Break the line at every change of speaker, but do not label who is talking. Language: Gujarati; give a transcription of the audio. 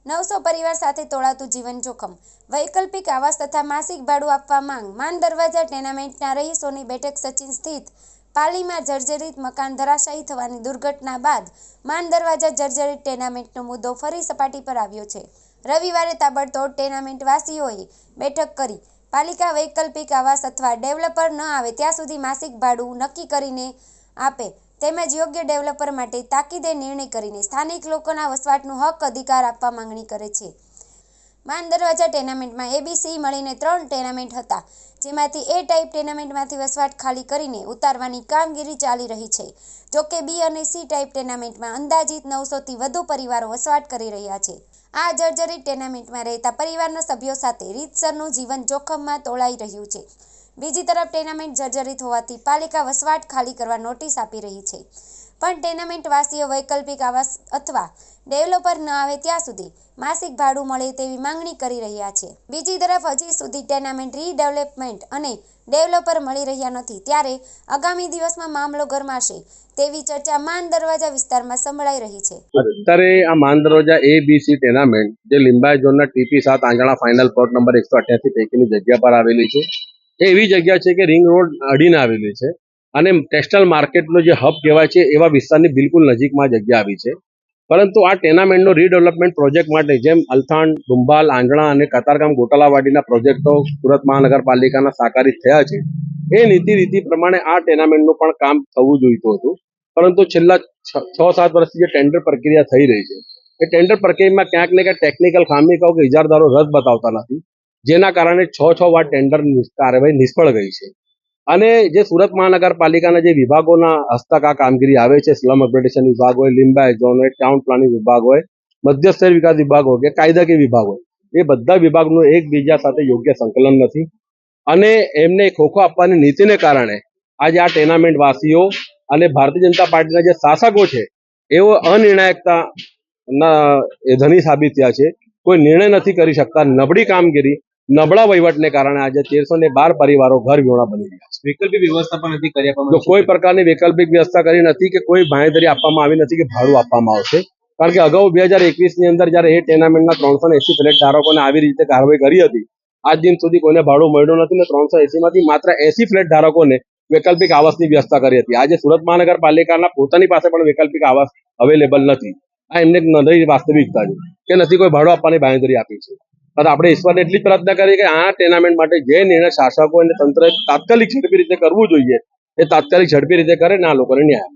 900 પરિવાર સાથે તોળાતું જીવન જોખમ. વૈકલ્પિક આવાસ તથા માસિક ભાડું આપવા માંગ. માન દરવાજા ટેનામેન્ટના રહીશોની બેઠક સચિન સ્થિત પાલીમાં જર્જરિત મકાન ધરાશાયી થવાની દુર્ઘટના બાદ માન દરવાજા જર્જરિત ટેનામેન્ટનો મુદ્દો ફરી સપાટી પર આવ્યો છે. રવિવારે તાબડતોડ ટેનામેન્ટ વાસીઓએ બેઠક કરી પાલિકા વૈકલ્પિક આવાસ અથવા ડેવલપર ન આવે ત્યાં સુધી માસિક ભાડું નક્કી કરીને આપે તેમજ યોગ્ય ડેવલપર માટે તાકીદે નિર્ણય કરીને સ્થાનિક લોકોના વસવાટનું હક અધિકાર આપવા માંગણી કરે છે. માન દરવાજા ટેનામેન્ટમાં એબીસી મળીને 3 ટેનામેન્ટ હતા, જેમાંથી એ ટાઈપ ટેનામેન્ટમાંથી વસવાટ ખાલી કરીને ઉતારવાની કામગીરી ચાલી રહી છે. જોકે બી અને સી ટાઈપ ટેનામેન્ટમાં અંદાજિત 900થી વધુ પરિવારો વસવાટ કરી રહ્યા છે. આ જર્જરિત ટેનામેન્ટમાં રહેતા પરિવારના સભ્યો સાથે રીતસરનું જીવન જોખમમાં તોળાઈ રહ્યું છે. બીજી તરફ ટેનામેન્ટ જર્જરિત હોવાથી પાલિકા વસવાટ ખાલી કરવા નોટિસ આપી રહી છે, પણ ટેનામેન્ટ વાસીઓ વૈકલ્પિક આવાસ અથવા ડેવલપર ન આવે ત્યાં સુધી માસિક ભાડું મળે તેવી માંગણી કરી રહ્યા છે. બીજી તરફ હજી સુધી ટેનામેન્ટ રીડેવલપમેન્ટ અને ડેવલપર મળી રહ્યા નથી, ત્યારે આગામી દિવસમાં મામલો ગરમાશે તેવી ચર્ચા માન દરવાજા વિસ્તારમાં સંભળાઈ રહી છે.
અત્યારે આ માન દરવાજા એબીસી ટેનામેન્ટ જે લિંબાયત ઝોનના ટીપી 7 આંજણા ફાઇનલ પ્લોટ નંબર 188 પૈકીની જગ્યા પર આવેલી છે. એ એવી જગ્યા છે કે રિંગ રોડ અડીને આવેલી છે અને ટેક્સટાઇલ માર્કેટનો જે હબ કહેવાય છે એવા વિસ્તારની બિલકુલ નજીકમાં જગ્યા આવી છે. પરંતુ આ ટેનામેન્ટનો રીડેવલપમેન્ટ પ્રોજેક્ટ માટે જેમ અલથાણ, ડુંબાલ, આંજણા અને કતારગામ ગોટાલાવાડીના પ્રોજેક્ટો સુરત મહાનગરપાલિકાના સાકારિત થયા છે, એ નીતિ પ્રમાણે આ ટેનામેન્ટનું પણ કામ થવું જોઈતું હતું. પરંતુ છેલ્લા 6-7 વર્ષથી જે ટેન્ડર પ્રક્રિયા થઈ રહી છે એ ટેન્ડર પ્રક્રિયામાં ક્યાંક ને ક્યાંક ટેકનિકલ ખામી કહો કે ઇજારદારો રદ બતાવતા નથી, જેના કારણે 6 વાર ટેન્ડર કાર્યવાહી નિષ્ફળ ગઈ છે. અને જે સુરત મહાનગરપાલિકાના જે વિભાગોના હસ્તક આ કામગીરી આવે છે, સ્લમ અપગ્રેડેશન વિભાગ હોય, લિંબાયત ઝોન હોય, ટાઉન પ્લાનિંગ વિભાગ હોય, મધ્ય શહેર વિકાસ વિભાગ હોય કે કાયદાકીય વિભાગ હોય, એ બધા વિભાગનું એકબીજા સાથે યોગ્ય સંકલન નથી અને એમને ખોખો આપવાની નીતિને કારણે આજે આ ટેનામેન્ટ વાસીઓ અને ભારતીય જનતા પાર્ટીના જે શાસકો છે એઓ અનિર્ણાયકતા ધની સાબિત થયા છે. કોઈ નિર્ણય નથી કરી શકતા. નબળી કામગીરી, નબળા વહીવટને કારણે આજે 1312 પરિવારો ઘર વિહોણા બની ગયા છે.
વૈકલ્પિક વ્યવસ્થા પણ નથી કરી આપવામાં.
કોઈ પ્રકારની વૈકલ્પિક વ્યવસ્થા કરી નથી કે કોઈ બાંહેધરી આપવામાં આવી નથી કે ભાડું આપવામાં આવશે. કારણ કે અગાઉ 2021ની અંદર જ્યારે એ ટેનામેન્ટના 380 ફ્લેટ ધારકોને આવી રીતે કાર્યવાહી કરી હતી, આજ દિન સુધી કોઈને ભાડું મળ્યું નથી ને 380માંથી માત્ર 80 ફ્લેટ ધારકોને વૈકલ્પિક આવાસની વ્યવસ્થા કરી હતી. આજે સુરત મહાનગરપાલિકાના પોતાની પાસે પણ વૈકલ્પિક આવાસ અવેલેબલ નથી. આ એમને નવી વાસ્તવિકતા છે કે નથી કોઈ ભાડું આપવાની બાંહેધરી આપી છે. આપણે ઈશ્વરને એટલી જ પ્રાર્થના કરીએ કે આ ટેનામેન્ટ માટે જે નિર્ણય શાસકો અને તંત્રએ તાત્કાલિક ઝડપી રીતે કરવું જોઈએ એ તાત્કાલિક ઝડપી રીતે કરે ને આ લોકોને ન્યાય.